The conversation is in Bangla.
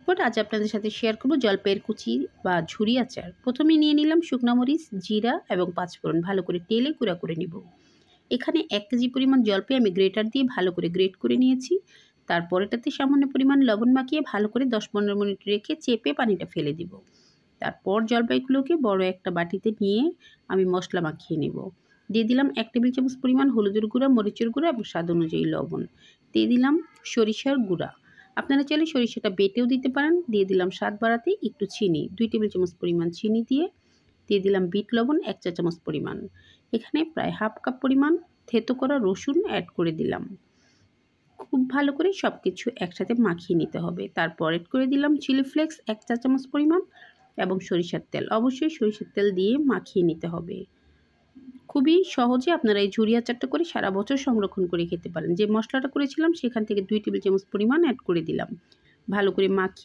বাট আজ আপনাদের সাথে শেয়ার করব জলপাইয়ের কুচি বা ঝুরি আচার। প্রথমে নিয়ে নিলাম শুকনা মরিচ, জিরা এবং পাঁচফোড়ন ভালো করে তেলে গুঁড়া করে নিব। এখানে 1 কেজি পরিমাণ জলপাই আমি গ্রেটার দিয়ে ভালো করে গ্রেট করে নিয়েছি। তারপর এটাতে সামান্য পরিমাণ লবণ মাখিয়ে ভালো করে 10-15 মিনিট রেখে চেপে পানিটা ফেলে দিব। তারপর জলপাইগুলোকে বড় একটা বাটিতে নিয়ে আমি মশলা মাখিয়ে নেব। দিয়ে দিলাম 1 টেবিল চামচ পরিমাণ হলুদের গুঁড়া, মরিচের গুঁড়া এবং স্বাদ অনুযায়ী লবণ। দিয়ে দিলাম সরিষার গুঁড়া। আপনারা চাইলে সরিষাটা বেটেও দিতে পারেন। দিয়ে দিলাম স্বাদ বাড়াতে একটু চিনি, 2 টেবিল চামচ পরিমাণ চিনি দিয়ে দিলাম বিট লবণ 1 চা চামচ পরিমাণ। এখানে প্রায় হাফ কাপ পরিমাণ থেতো করা রসুন অ্যাড করে দিলাম। খুব ভালো করে সব কিছু একসাথে মাখিয়ে নিতে হবে। তারপর এড করে দিলাম চিলি ফ্লেক্স 1 চা চামচ পরিমাণ এবং সরিষার তেল। অবশ্যই সরিষার তেল দিয়ে মাখিয়ে নিতে হবে। খুবই সহজে আপনারা এই ঝুরি আচারটা করে সারা বছর সংরক্ষণ করে খেতে পারেন। যে মশলাটা করেছিলাম সেখান থেকে 2 টেবিল চামচ পরিমাণ অ্যাড করে দিলাম। ভালো করে মাখিয়ে